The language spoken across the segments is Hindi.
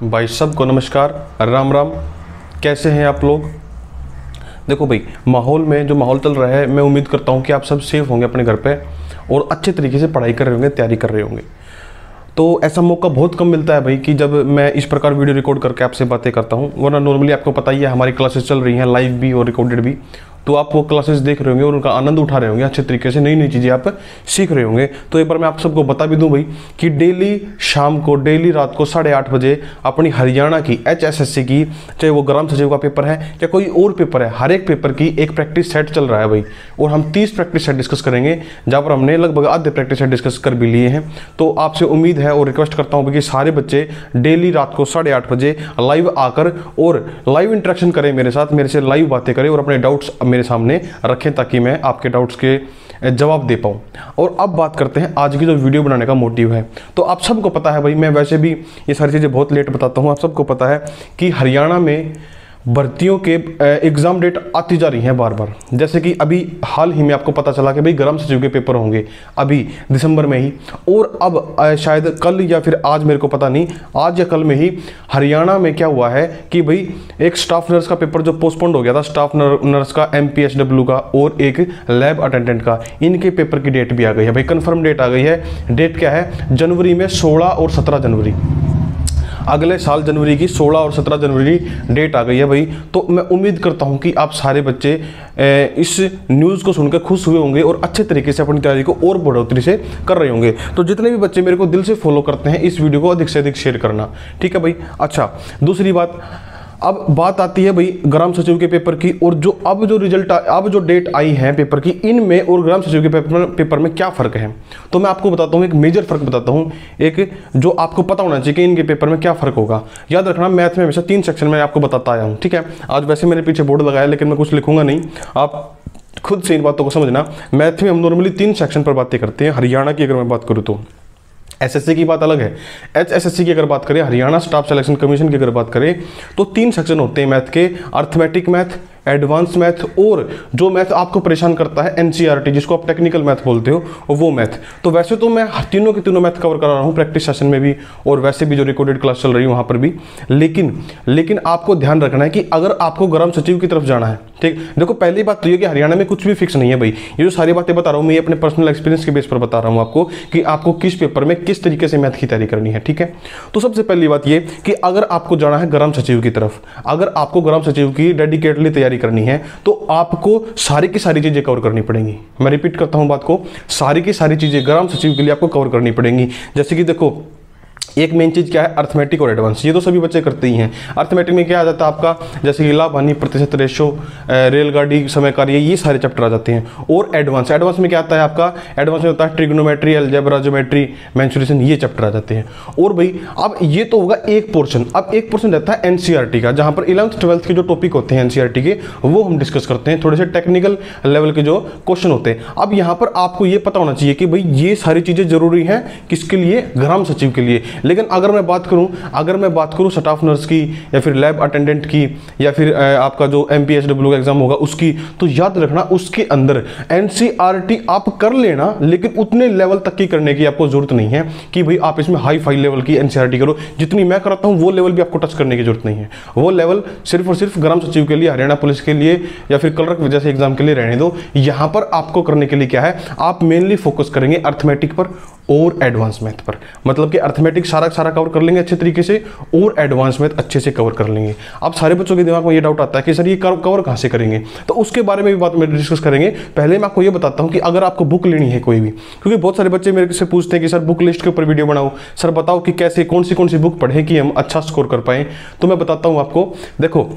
भाई सबको नमस्कार, राम राम। कैसे हैं आप लोग? देखो भाई, माहौल में जो माहौल चल रहा है, मैं उम्मीद करता हूं कि आप सब सेफ होंगे अपने घर पे और अच्छे तरीके से पढ़ाई कर रहे होंगे, तैयारी कर रहे होंगे। तो ऐसा मौका बहुत कम मिलता है भाई कि जब मैं इस प्रकार वीडियो रिकॉर्ड करके आपसे बातें करता हूं, वरना नॉर्मली आपको पता ही है हमारी क्लासेस चल रही हैं लाइव भी और रिकॉर्डेड भी। तो आप वो क्लासेस देख रहे होंगे और उनका आनंद उठा रहे होंगे, अच्छे तरीके से नई नई चीज़ें आप सीख रहे होंगे। तो एक बार मैं आप सबको बता भी दूं भाई कि डेली शाम को, डेली रात को 8:30 बजे अपनी हरियाणा की HSSC की, चाहे वो ग्राम सचिव का पेपर है या कोई और पेपर है, हर एक पेपर की एक प्रैक्टिस सेट चल रहा है भाई। और हम 30 प्रैक्टिस सेट डिस्कस करेंगे, जहाँ पर हमने लगभग आधे प्रैक्टिस सेट डिस्कस कर भी लिए हैं। तो आपसे उम्मीद है और रिक्वेस्ट करता हूँ कि सारे बच्चे डेली रात को 8:30 बजे लाइव आकर और लाइव इंटरेक्शन करें मेरे साथ, मेरे से लाइव बातें करें और अपने डाउट्स मेरे सामने रखें ताकि मैं आपके डाउट्स के जवाब दे पाऊँ। और अब बात करते हैं आज की जो वीडियो बनाने का मोटिव है। तो आप सबको पता है भाई, मैं वैसे भी ये सारी चीज़ें बहुत लेट बताता हूँ, आप सबको पता है कि हरियाणा में भर्तियों के एग्ज़ाम डेट आती जा रही हैं बार बार। जैसे कि अभी हाल ही में आपको पता चला कि भाई ग्राम सचिव के पेपर होंगे अभी दिसंबर में ही, और अब शायद कल या फिर आज, मेरे को पता नहीं, आज या कल में ही हरियाणा में क्या हुआ है कि भाई एक स्टाफ नर्स का पेपर जो पोस्टपोन्ड हो गया था, स्टाफ नर्स का, MPSW का और एक लैब अटेंडेंट का, इनके पेपर की डेट भी आ गई है भाई, कन्फर्म डेट आ गई है। डेट क्या है? जनवरी में 16 और 17 जनवरी, अगले साल जनवरी की 16 और 17 जनवरी डेट आ गई है भाई। तो मैं उम्मीद करता हूं कि आप सारे बच्चे इस न्यूज़ को सुनकर खुश हुए होंगे और अच्छे तरीके से अपनी तैयारी को और बढ़ोतरी से कर रहे होंगे। तो जितने भी बच्चे मेरे को दिल से फॉलो करते हैं, इस वीडियो को अधिक से अधिक शेयर करना, ठीक है भाई। अच्छा, दूसरी बात, अब बात आती है भाई ग्राम सचिव के पेपर की, और जो अब जो रिजल्ट, अब जो डेट आई है पेपर की, इनमें और ग्राम सचिव के पेपर में क्या फ़र्क है। तो मैं आपको बताता हूँ, एक मेजर फ़र्क बताता हूँ, एक जो आपको पता होना चाहिए कि इनके पेपर में क्या फ़र्क होगा। याद रखना, मैथ में हमेशा 3 सेक्शन में आपको बताता आया हूँ, ठीक है। आज वैसे मेरे पीछे बोर्ड लगाया, लेकिन मैं कुछ लिखूंगा नहीं, आप खुद से इन बातों को समझना। मैथ में हम नॉर्मली 3 सेक्शन पर बातें करते हैं। हरियाणा की अगर मैं बात करूँ तो SSC की बात अलग है, HSSC की अगर बात करें, हरियाणा स्टाफ सिलेक्शन कमीशन की अगर बात करें, तो 3 सेक्शन होते हैं मैथ के: अर्थमेटिक मैथ, एडवांस मैथ, और जो मैथ आपको परेशान करता है NCERT, जिसको आप टेक्निकल मैथ बोलते हो, वो मैथ। तो वैसे तो मैं तीनों के तीनों मैथ कवर करा रहा हूँ प्रैक्टिस सेशन में भी, और वैसे भी जो रिकॉर्डेड क्लास चल रही है वहाँ पर भी। लेकिन आपको ध्यान रखना है कि अगर आपको ग्राम सचिव की तरफ जाना है, ठीक, देखो पहली बात तो ये कि हरियाणा में कुछ भी फिक्स नहीं है भाई। ये जो सारी बातें बता रहा हूँ मैं, अपने पर्सनल एक्सपीरियंस के बेस पर बता रहा हूँ आपको कि आपको किस पेपर में किस तरीके से मैथ की तैयारी करनी है, ठीक है। तो सबसे पहली बात ये कि अगर आपको जाना है ग्राम सचिव की तरफ, अगर आपको ग्राम सचिव की डेडिकेटली तैयारी करनी है, तो आपको सारी की सारी चीजें कवर करनी पड़ेंगी। मैं रिपीट करता हूं बात को, सारी की सारी चीजें ग्राम सचिव के लिए आपको कवर करनी पड़ेंगी। जैसे कि देखो, एक मेन चीज़ क्या है? अर्थमेटिक और एडवांस। ये तो सभी बच्चे करते ही हैं। अर्थमेटिक में क्या आ जाता है आपका? जैसे कि लाभ हानि प्रतिशत रेशो, रेलगाड़ी समय कार्य, ये सारे चैप्टर आ जाते हैं। और एडवांस में क्या आता है आपका? एडवांस में होता है ट्रिग्नोमेट्री, अलजेब्रा, ज्योमेट्री, मेंसुरेशन, ये चैप्टर आ जाते हैं। और भाई अब ये तो होगा एक पोर्शन। अब एक पोर्शन रहता है NCERT का, जहाँ पर 11th 12th के जो टॉपिक होते हैं NCERT के, वो हम डिस्कस करते हैं। थोड़े से टेक्निकल लेवल के जो क्वेश्चन होते हैं। अब यहाँ पर आपको ये पता होना चाहिए कि भाई ये सारी चीज़ें जरूरी हैं किसके लिए? ग्राम सचिव के लिए। लेकिन अगर मैं बात करूं स्टाफ नर्स की, या फिर लैब अटेंडेंट की, या फिर आपका जो MPSW का एग्जाम होगा उसकी, तो याद रखना उसके अंदर NCERT आप कर लेना, लेकिन उतने लेवल तक की करने की आपको जरूरत नहीं है कि भाई आप इसमें हाई फाई लेवल की NCERT करो। जितनी मैं कराता हूं वो लेवल भी आपको टच करने की जरूरत नहीं है। वो लेवल सिर्फ और सिर्फ ग्राम सचिव के लिए, हरियाणा पुलिस के लिए, या फिर क्लर्क जैसे एग्जाम के लिए रहने दो। यहां पर आपको करने के लिए क्या है? आप मेनली फोकस करेंगे अर्थमेटिक पर और एडवांस मैथ पर। मतलब कि अर्थमेटिक सारा कवर कर लेंगे अच्छे तरीके से, और एडवांस मैथ अच्छे से कवर कर लेंगे। अब सारे बच्चों के दिमाग में ये डाउट आता है कि सर ये कवर कहाँ से करेंगे, तो उसके बारे में भी बात में डिस्कस करेंगे। पहले मैं आपको ये बताता हूँ कि अगर आपको बुक लेनी है कोई भी, क्योंकि बहुत सारे बच्चे मेरे से पूछते हैं कि सर बुक लिस्ट के ऊपर वीडियो बनाओ, सर बताओ कि कैसे कौन सी बुक पढ़ें कि हम अच्छा स्कोर कर पाएँ। तो मैं बताता हूँ आपको। देखो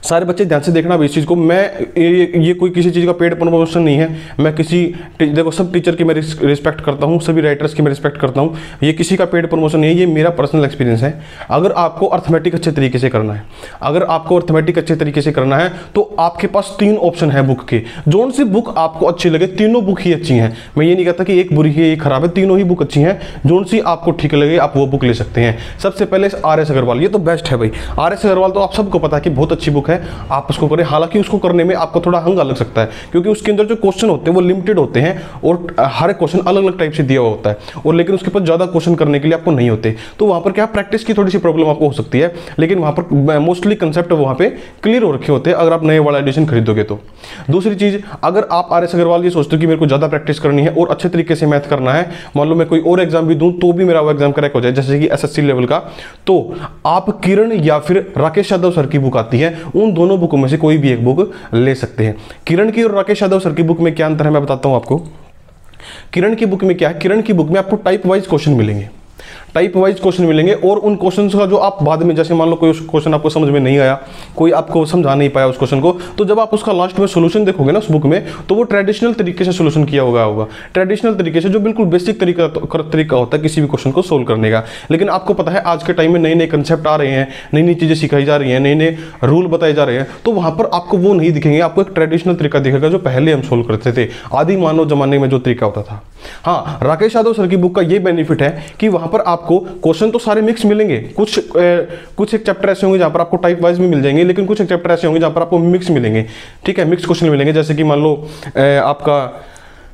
सारे बच्चे ध्यान से देखना इस चीज़ को। मैं ये कोई किसी चीज़ का पेड प्रमोशन नहीं है। मैं देखो सब टीचर की मैं रिस्पेक्ट करता हूँ, सभी राइटर्स की मैं रिस्पेक्ट करता हूँ। ये किसी का पेड प्रमोशन नहीं है, ये मेरा पर्सनल एक्सपीरियंस है। अगर आपको अर्थमेटिक अच्छे तरीके से करना है, तो आपके पास 3 ऑप्शन है बुक के। जोन सी बुक आपको अच्छी लगे, तीनों बुक ही अच्छी हैं। मैं ये नहीं कहता कि एक बुरी है एक खराब है, तीनों ही बुक अच्छी हैं। जोन सी आपको ठीक लगे आप वो बुक ले सकते हैं। सबसे पहले RS अग्रवाल, ये तो बेस्ट है भाई। RS अग्रवाल तो आप सबको पता है कि बहुत अच्छी बुक बुक है, आप उसको करें। हालांकि उसको करने में आपको थोड़ा हंगा लग सकता है, क्योंकि उसके अंदर जो क्वेश्चन होते हैं वो लिमिटेड होते हैं और हर क्वेश्चन अलग अलग टाइप से दिया हुआ होता है, और लेकिन उसके ऊपर ज़्यादा क्वेश्चन करने के लिए आपको नहीं होते, तो वहाँ पर क्या प्रैक्टिस की थोड़ी सी प्रॉब्लम आपको हो सकती है। लेकिन वहाँ पर मोस्टली कंसेप्ट वहाँ पे क्लियर हो रखे होते हैं अगर आप नए वाला एडिशन खरीदोगे तो। दूसरी चीज़, अगर आप RS अग्रवाल ये सोचते हो कि मेरे को ज़्यादा प्रैक्टिस करनी है और अच्छे तरीके से मैथ करना है, मान लो मैं कोई और एग्जाम भी दूं तो भी मेरा वो एग्जाम क्रैक हो जाए, जैसे कि SSC लेवल का, तो आप किरण या फिर राकेश यादव सर की बुक आती है, उन दोनों बुकों में से कोई भी एक बुक ले सकते हैं। किरण की और राकेश यादव सर की बुक में क्या अंतर है मैं बताता हूं आपको। किरण की बुक में क्या है, किरण की बुक में आपको टाइप वाइज क्वेश्चन मिलेंगे, टाइप वाइज क्वेश्चन मिलेंगे, और उन क्वेश्चंस का जो आप बाद में, जैसे मान लो कोई क्वेश्चन आपको समझ में नहीं आया, कोई आपको समझा नहीं पाया उस क्वेश्चन को, तो जब आप उसका लास्ट में सोल्यूशन देखोगे ना उस बुक में, तो वो ट्रेडिशनल तरीके से सोल्यूशन किया होगा ट्रेडिशनल तरीके से, जो बिल्कुल बेसिक तरीका होता है किसी भी क्वेश्चन को सोल्व करने का। लेकिन आपको पता है आज के टाइम में नए नए कंसेप्ट आ रहे हैं, नई नई चीज़ें सिखाई जा रही हैं, नए नए रूल बताए जा रहे हैं, तो वहाँ पर आपको वो नहीं दिखेंगे, आपको एक ट्रेडिशनल तरीका दिखेगा जो पहले हम सोल्व करते थे, आदि मानव जमाने में जो तरीका होता था। हाँ, राकेश यादव सर की बुक का ये बेनिफिट है कि वहाँ पर आपको क्वेश्चन तो सारे मिक्स मिलेंगे, कुछ एक चैप्टर ऐसे होंगे जहाँ पर आपको टाइप वाइज भी मिल जाएंगे, लेकिन कुछ एक चैप्टर ऐसे होंगे जहाँ पर आपको मिक्स मिलेंगे, ठीक है, मिक्स क्वेश्चन मिलेंगे। जैसे कि मान लो आपका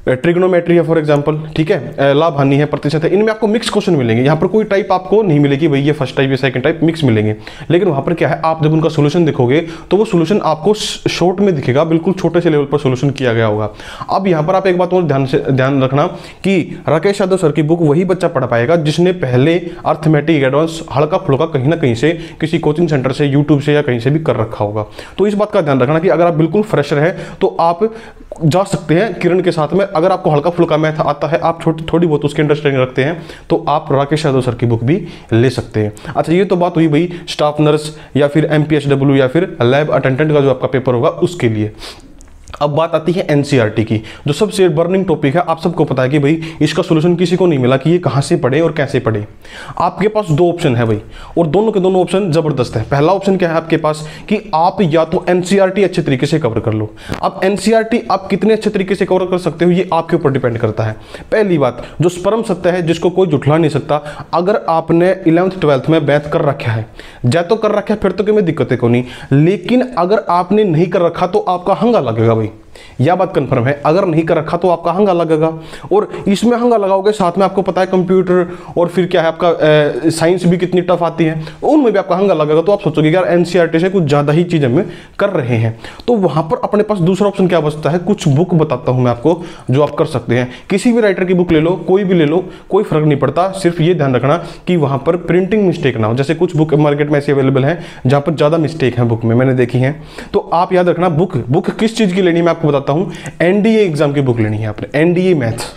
ट्रिग्नोमेट्री है फॉर एग्जांपल, ठीक है, लाभ हानि है, प्रतिशत है, इनमें आपको मिक्स क्वेश्चन मिलेंगे। यहाँ पर कोई टाइप आपको नहीं मिलेगी भाई ये फर्स्ट टाइप ये सेकंड टाइप, मिक्स मिलेंगे। लेकिन वहाँ पर क्या है, आप जब उनका सोल्यूशन देखोगे तो वो सोल्यूशन आपको शॉर्ट में दिखेगा, बिल्कुल छोटे से लेवल पर सोल्यूशन किया गया होगा। अब यहाँ पर आप एक बात और ध्यान रखना कि राकेश यादव सर की बुक वही बच्चा पढ़ पाएगा जिसने पहले अर्थमेटिक एडवांस हल्का फुल्का कहीं ना कहीं से किसी कोचिंग सेंटर से, यूट्यूब से या कहीं से भी कर रखा होगा। तो इस बात का ध्यान रखना कि अगर आप बिल्कुल फ्रेशर हैं तो आप जा सकते हैं किरण के साथ में। अगर आपको हल्का फुल्का मैथ आता है, आप थोड़ी बहुत उसकी अंडरस्टैंडिंग रखते हैं, तो आप राकेश यादव सर की बुक भी ले सकते हैं। अच्छा, ये तो बात हुई भाई स्टाफ नर्स या फिर MPHW या फिर लैब अटेंडेंट का जो आपका पेपर होगा उसके लिए। अब बात आती है NCERT की, जो सबसे बर्निंग टॉपिक है। आप सबको पता है कि भाई इसका सोल्यूशन किसी को नहीं मिला कि ये कहाँ से पढ़े और कैसे पढ़े। आपके पास दो ऑप्शन है भाई, और दोनों के दोनों ऑप्शन जबरदस्त है। पहला ऑप्शन क्या है आपके पास कि आप या तो NCERT अच्छे तरीके से कवर कर लो। अब NCERT आप कितने अच्छे तरीके से कवर कर सकते हो ये आपके ऊपर डिपेंड करता है। पहली बात, जो परम सत्य है जिसको कोई झुठला नहीं सकता, अगर आपने 11th 12th में मैथ कर रखा है, या तो कर रखा है फिर तो कोई दिक्कत को नहीं, लेकिन अगर आपने नहीं कर रखा तो आपका हंगा लगेगा भाई, यह बात कंफर्म है। अगर नहीं कर रखा तो आपका हंगा लगेगा, और इसमें हंगा लगाओगे, साथ में आपको पता है कंप्यूटर और फिर क्या है आपका साइंस भी कितनी टफ आती है, उनमें भी आपका हंगा लगेगा। तो आप सोचोगे यार NCERT से कुछ ज़्यादा ही चीज़ हम कर रहे हैं। तो वहाँ पर अपने पास दूसरा ऑप्शन क्या बचता है, कुछ बुक बताता हूँ मैं आपको जो आप कर सकते हैं। किसी भी राइटर की बुक ले लो, कोई भी ले लो, कोई फर्क नहीं पड़ता, सिर्फ ये ध्यान रखना कि वहाँ पर प्रिंटिंग मिस्टेक ना हो। जैसे कुछ बुक मार्केट में ऐसी अवेलेबल है जहाँ पर ज़्यादा मिस्टेक है बुक में, मैंने देखी है। तो आप याद रखना बुक किस चीज़ की लेनी है मैं आपको बताता हूं। NDA एग्जाम की बुक लेनी है आपने, NDA मैथ्स।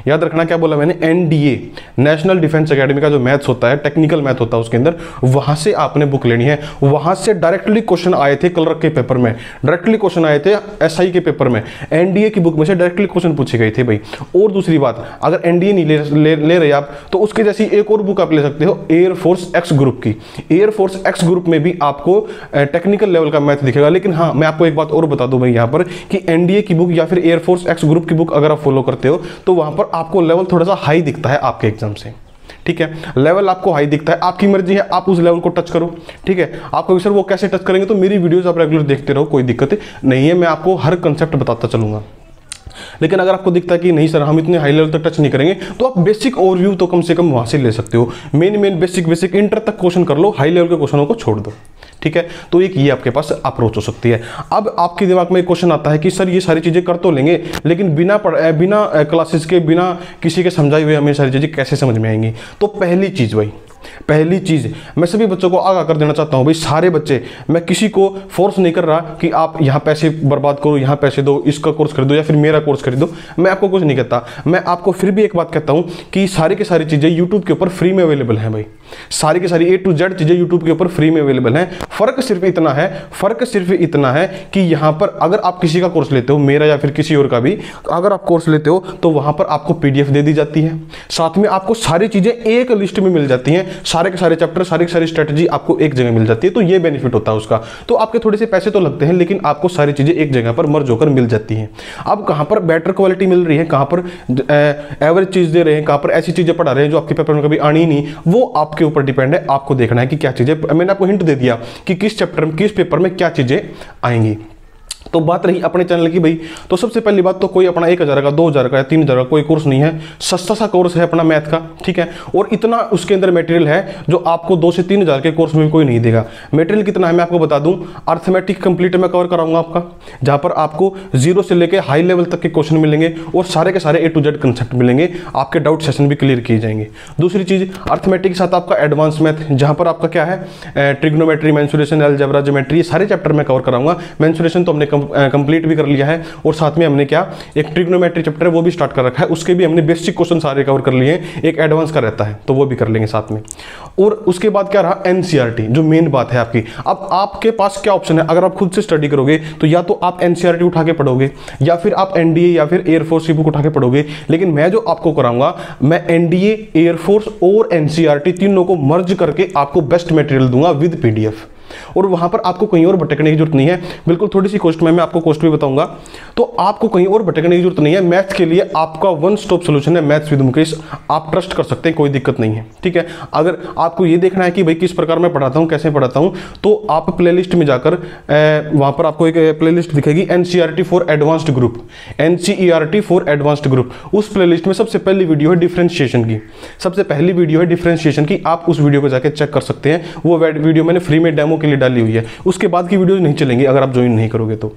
याद रखना क्या बोला मैंने, NDA नेशनल डिफेंस एकेडमी का जो मैथ्स होता है, टेक्निकल मैथ होता है उसके अंदर, वहां से आपने बुक लेनी है। वहां से डायरेक्टली क्वेश्चन आए थे कलर के पेपर में, डायरेक्टली क्वेश्चन आए थे SI के पेपर में, NDA की बुक में से डायरेक्टली क्वेश्चन पूछे गए थे भाई। और दूसरी बात, अगर NDA नहीं ले रहे आप तो उसके जैसी एक और बुक आप ले सकते हो, एयरफोर्स X ग्रुप की। एयरफोर्स X ग्रुप में भी आपको टेक्निकल लेवल का मैथ दिखेगा। लेकिन हाँ, मैं आपको एक बात और बता दूं भाई यहाँ पर कि NDA की बुक या फिर एयरफोर्स X ग्रुप की बुक अगर आप फॉलो करते हो तो वहां पर आपको लेवल थोड़ा सा हाई दिखता है आपके एग्जाम से, ठीक है। लेवल आपको हाई दिखता है, आपकी मर्जी है, आप उस लेवल को टच करो, ठीक है। आपको सर वो कैसे टच करेंगे, तो मेरी वीडियोस आप रेगुलर देखते रहो, कोई दिक्कत नहीं है, मैं आपको हर कंसेप्ट बताता चलूंगा। लेकिन अगर आपको दिखता है कि नहीं सर हम इतने हाई लेवल तक टच नहीं करेंगे, तो आप बेसिक ओवरव्यू तो कम से कम वहां से ले सकते हो। मेन बेसिक इंटर तक क्वेश्चन कर लो, हाई लेवल के क्वेश्चनों को छोड़ दो, ठीक है। तो एक ये आपके पास अप्रोच हो सकती है। अब आपके दिमाग में एक क्वेश्चन आता है कि सर ये सारी चीजें कर तो लेंगे, लेकिन बिना क्लासेस के, बिना किसी के समझाए हुए हमें सारी चीजें कैसे समझ में आएंगी। तो पहली चीज मैं सभी बच्चों को आगाह कर देना चाहता हूं भाई, सारे बच्चे, मैं किसी को फोर्स नहीं कर रहा कि आप यहां पैसे बर्बाद करो, यहां पैसे दो, इसका कोर्स खरीदो या फिर मेरा कोर्स खरीदो, मैं आपको कुछ नहीं कहता। मैं आपको फिर भी एक बात कहता हूं कि सारी की सारी चीजें यूट्यूब के ऊपर फ्री में अवेलेबल हैं भाई, सारी की सारी A to Z चीजें यूट्यूब के ऊपर फ्री में अवेलेबल हैं। फर्क सिर्फ इतना है कि यहां पर अगर आप किसी का कोर्स लेते हो, मेरा या फिर किसी और का भी, अगर आप कोर्स लेते हो तो वहां पर आपको PDF दे दी जाती है, साथ में आपको सारी चीजें एक लिस्ट में मिल जाती हैं, सारे के सारे चैप्टर, सारी की सारी स्ट्रेटजी आपको एक जगह मिल जाती है। तो ये बेनिफिट होता है उसका। तो आपके थोड़े से पैसे तो लगते हैं, लेकिन आपको सारी चीजें एक जगह पर मर्ज होकर मिल जाती हैं। अब कहां पर बेटर क्वालिटी मिल रही है, कहां पर एवरेज चीज दे रहे हैं, कहां पर ऐसी चीजें पढ़ा रहे हैं जो आपके पेपर में कभी आनी ही नहीं, वो आप आपके ऊपर डिपेंड है, आपको देखना है कि क्या चीज़ें, मैंने आपको हिंट दे दिया कि किस चैप्टर में किस पेपर में क्या चीज़ें आएंगी। तो बात रही अपने चैनल की भाई, तो सबसे पहली बात तो कोई अपना 1000 का 2000 का या 3000 का कोई कोर्स नहीं है, सस्ता सा कोर्स है अपना मैथ का, ठीक है। और इतना उसके अंदर मटेरियल है जो आपको 2 से 3000 के कोर्स में कोई नहीं देगा। मटेरियल कितना है मैं आपको बता दूं, अर्थमेटिक कंप्लीट में कवर कराऊंगा आपका, जहां पर आपको 0 से लेकर हाई लेवल तक के क्वेश्चन मिलेंगे और सारे के सारे A to Z कंसेप्ट मिलेंगे, आपके डाउट सेशन भी क्लियर किए जाएंगे। दूसरी चीज अर्थमेटिक के साथ आपका एडवांस मैथ, जहां पर आपका क्या है ट्रिग्नोमेट्री, मेंसुरेशन, अलजेब्रा, ज्योमेट्री, सारे चैप्टर में कवर कराऊंगा। मेंसुरेशन तो हमने कंप्लीट भी कर लिया है और साथ में हमने क्या एक ट्रिग्नोमेट्री चैप्टर है वो भी स्टार्ट कर रखा है, उसके भी हमने बेसिक क्वेश्चन सारे कवर कर लिए हैं, एक एडवांस का रहता है तो वो भी कर लेंगे साथ में। और उसके बाद क्या रहा एनसीईआरटी, जो मेन बात है आपकी। अब आपके पास क्या ऑप्शन है, अगर आप खुद से स्टडी करोगे तो या तो आप एनसीईआरटी उठा के पढ़ोगे या फिर आप एनडीए या फिर एयरफोर्स की बुक उठा के पढ़ोगे, लेकिन मैं जो आपको कराऊंगा मैं एनडीए, एयरफोर्स और एनसीईआरटी तीनों को मर्ज करके आपको बेस्ट मटेरियल दूंगा विद पीडीएफ, और वहां पर आपको कहीं और भटकने की जरूरत नहीं है। बिल्कुल थोड़ी सी कॉस्ट में मैं आपको कॉस्ट भी बताऊंगा, तो आपको कहीं और भटकने की जरूरत नहीं है। मैथ्स के लिए आपका वन स्टॉप सॉल्यूशन है मैथ्स विद मुकेश, आप ट्रस्ट कर सकते हैं, कोई दिक्कत नहीं है, ठीक है। अगर आपको ये देखना है कि भाई किस प्रकार मैं पढ़ाता हूं, कैसे पढ़ाता हूं, तो आप प्लेलिस्ट में जाकर वहां पर आपको एक प्लेलिस्ट दिखेगी NCERT for advanced group, NCERT for advanced group. उस प्लेलिस्ट में सबसे पहली वीडियो है डिफरेंशिएशन की, सबसे पहली वीडियो है डिफरेंशिएशन की, आप उस वीडियो को जाकर चेक कर सकते हैं। वो वीडियो मैंने फ्री में डेमो के लिए डाली हुई है, उसके बाद की वीडियोस नहीं चलेंगी अगर आप ज्वाइन नहीं करोगे तो।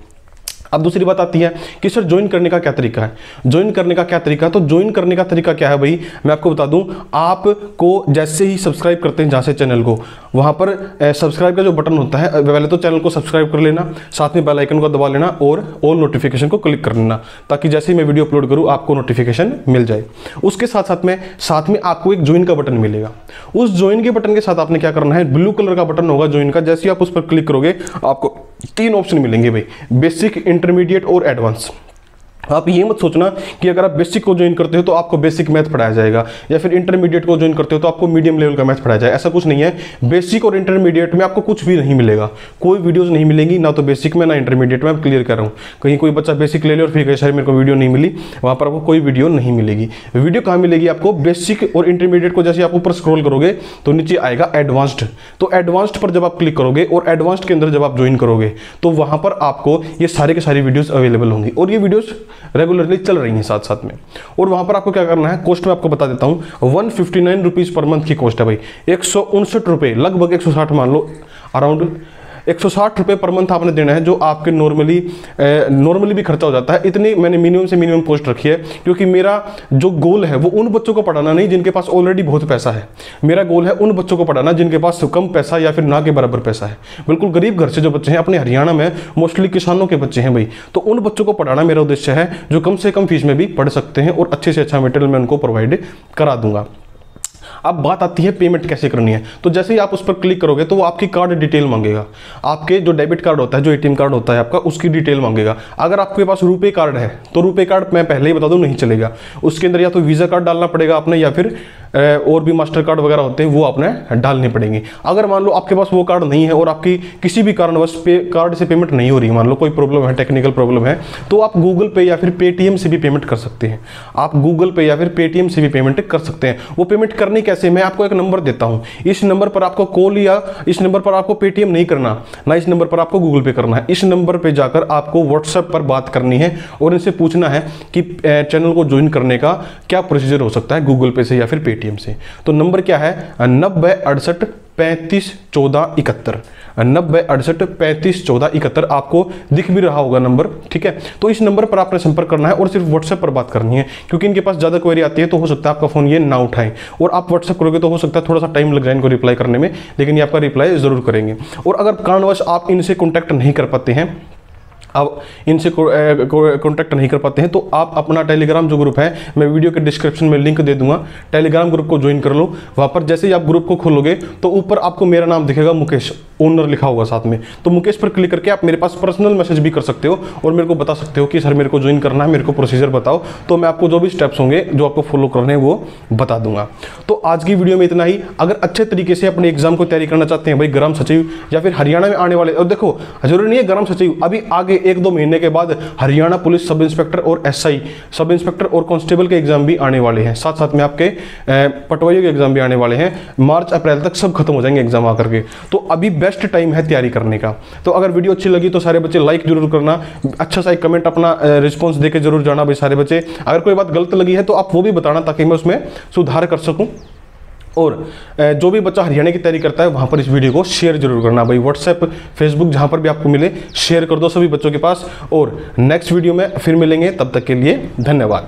अब दूसरी बात आती है कि सर ज्वाइन करने का क्या तरीका है, ज्वाइन करने का क्या तरीका, तो ज्वाइन करने का तरीका क्या है भाई, मैं आपको बता दूं। आपको जैसे ही सब्सक्राइब करते हैं जहां से चैनल को, वहां पर सब्सक्राइब का जो बटन होता है, पहले तो चैनल को सब्सक्राइब कर लेना, साथ में बेल आइकन को दबा लेना और ऑल नोटिफिकेशन को क्लिक कर लेना, ताकि जैसे ही मैं वीडियो अपलोड करूं आपको नोटिफिकेशन मिल जाए। उसके साथ में आपको एक ज्वाइन का बटन मिलेगा। उस ज्वाइन के बटन के साथ आपने क्या करना है, ब्लू कलर का बटन होगा ज्वाइन का, जैसे ही आप उस पर क्लिक करोगे आपको 3 ऑप्शन मिलेंगे भाई, बेसिक, इंटरमीडिएट और एडवांस। आप ये मत सोचना कि अगर आप बेसिक को ज्वाइन करते हो तो आपको बेसिक मैथ पढ़ाया जाएगा, या फिर इंटरमीडिएट को ज्वाइन करते हो तो आपको मीडियम लेवल का मैथ पढ़ाया जाएगा, ऐसा कुछ नहीं है। बेसिक और इंटरमीडिएट में आपको कुछ भी नहीं मिलेगा, कोई वीडियोस नहीं मिलेंगी, ना तो बेसिक में ना इंटरमीडिएट में। मैं क्लियर कर रहा हूँ, कहीं कोई बच्चा बेसिक ले ले और फिर कहे सर मेरे को वीडियो नहीं मिली, वहाँ पर आपको कोई वीडियो नहीं मिलेगी। वीडियो कहाँ मिलेगी आपको, बेसिक और इंटरमीडिएट को जैसे आप ऊपर स्क्रॉल करोगे तो नीचे आएगा एडवांस्ड, तो एडवांस्ड पर जब आप क्लिक करोगे और एडवांस्ड के अंदर जब आप ज्वाइन करोगे तो वहाँ पर आपको ये सारे के सारी वीडियोस अवेलेबल होंगी, और ये वीडियोस रेगुलरली चल रही हैं साथ में। और वहां पर आपको क्या करना है, कॉस्ट में आपको बता देता हूं, 159 रुपीज पर मंथ की कॉस्ट है भाई, 159 रुपए, लगभग 160 मान लो, अराउंड 160 रुपए पर मंथ आपने देना है, जो आपके नॉर्मली भी खर्चा हो जाता है। इतनी मैंने मिनिमम से मिनिमम कॉस्ट रखी है, क्योंकि मेरा जो गोल है वो उन बच्चों को पढ़ाना नहीं जिनके पास ऑलरेडी बहुत पैसा है, मेरा गोल है उन बच्चों को पढ़ाना जिनके पास कम पैसा या फिर ना के बराबर पैसा है। बिल्कुल गरीब घर से जो बच्चे हैं, अपने हरियाणा में मोस्टली किसानों के बच्चे हैं भाई, तो उन बच्चों को पढ़ाना मेरा उद्देश्य है, जो कम से कम फीस में भी पढ़ सकते हैं और अच्छे से अच्छा मटेरियल मैं उनको प्रोवाइड करा दूंगा। अब बात आती है पेमेंट कैसे करनी है, तो जैसे ही आप उस पर क्लिक करोगे तो वो आपकी कार्ड डिटेल मांगेगा, आपके जो डेबिट कार्ड होता है, जो एटीएम कार्ड होता है आपका, उसकी डिटेल मांगेगा। अगर आपके पास रुपे कार्ड है तो रुपे कार्ड मैं पहले ही बता दूं नहीं चलेगा, उसके अंदर या तो वीजा कार्ड डालना पड़ेगा आपने, या फिर और भी मास्टर कार्ड वगैरह होते हैं वो आपने डालने पड़ेंगे। अगर मान लो आपके पास वो कार्ड नहीं है और आपकी किसी भी कारणवश कार्ड से पेमेंट नहीं हो रही, मान लो कोई प्रॉब्लम है, टेक्निकल प्रॉब्लम है, तो आप गूगल पे या फिर पेटीएम से भी पेमेंट कर सकते हैं। आप गूगल पे या फिर पेटीएम से भी पेमेंट कर सकते हैं। वो पेमेंट करनी कैसे, मैं आपको एक नंबर देता हूं, इस नंबर पर आपको कॉल या इस नंबर पर आपको पेटीएम नहीं करना, ना इस नंबर पर आपको गूगल पे करना है। इस नंबर पे जाकर आपको व्हाट्सएप पर बात करनी है और इनसे पूछना है कि चैनल को ज्वाइन करने का क्या प्रोसीजर हो सकता है, गूगल पे से या फिर पेटीएम से। तो नंबर क्या है, 9068 35 14 71, 9068 35 14 71। आपको दिख भी रहा होगा नंबर, ठीक है। तो इस नंबर पर आपने संपर्क करना है और सिर्फ व्हाट्सएप पर बात करनी है, क्योंकि इनके पास ज़्यादा क्वेरी आती है तो हो सकता है आपका फ़ोन ये ना उठाएं, और आप व्हाट्सएप करोगे तो हो सकता है थोड़ा सा टाइम लग जाए इनको रिप्लाई करने में, लेकिन ये आपका रिप्लाई ज़रूर करेंगे। और अगर कारणवश आप इनसे कॉन्टैक्ट नहीं कर पाते हैं, अब इनसे कॉन्टैक्ट नहीं कर पाते हैं, तो आप अपना टेलीग्राम जो ग्रुप है, मैं वीडियो के डिस्क्रिप्शन में लिंक दे दूंगा, टेलीग्राम ग्रुप को ज्वाइन कर लो। वहाँ पर जैसे ही आप ग्रुप को खोलोगे तो ऊपर आपको मेरा नाम दिखेगा मुकेश, ओनर लिखा होगा साथ में, तो मुकेश पर क्लिक करके आप मेरे पास पर्सनल मैसेज भी कर सकते हो और मेरे को बता सकते हो कि सर मेरे को ज्वाइन करना है, मेरे को प्रोसीजर बताओ, तो मैं आपको जो भी स्टेप्स होंगे जो आपको फॉलो करने हैं वो बता दूंगा। तो आज की वीडियो में इतना ही। अगर अच्छे तरीके से अपने एग्जाम को तैयारी करना चाहते हैं भाई, ग्राम सचिव या फिर हरियाणा में आने वाले, और देखो जरूरी नहीं है ग्राम सचिव, अभी आगे 1-2 महीने के बाद हरियाणा पुलिस सब इंस्पेक्टर और एसआई सब इंस्पेक्टर और कांस्टेबल के एग्जाम भी आने वाले हैं, साथ साथ में आपके पटवारियों के एग्जाम भी आने वाले हैं। मार्च अप्रैल तक सब खत्म हो जाएंगे एग्जाम आकर के, तो अभी बेस्ट टाइम है तैयारी करने का। तो अगर वीडियो अच्छी लगी तो सारे बच्चे लाइक जरूर करना, अच्छा सा एक कमेंट अपना रिस्पॉन्स देके जरूर जाना भाई सारे बच्चे। अगर कोई बात गलत लगी है तो आप वो भी बताना ताकि मैं उसमें सुधार कर सकूं। और जो भी बच्चा हरियाणा की तैयारी करता है वहां पर इस वीडियो को शेयर जरूर करना भाई, व्हाट्सएप फेसबुक जहां पर भी आपको मिले शेयर कर दो सभी बच्चों के पास। और नेक्स्ट वीडियो में फिर मिलेंगे, तब तक के लिए धन्यवाद।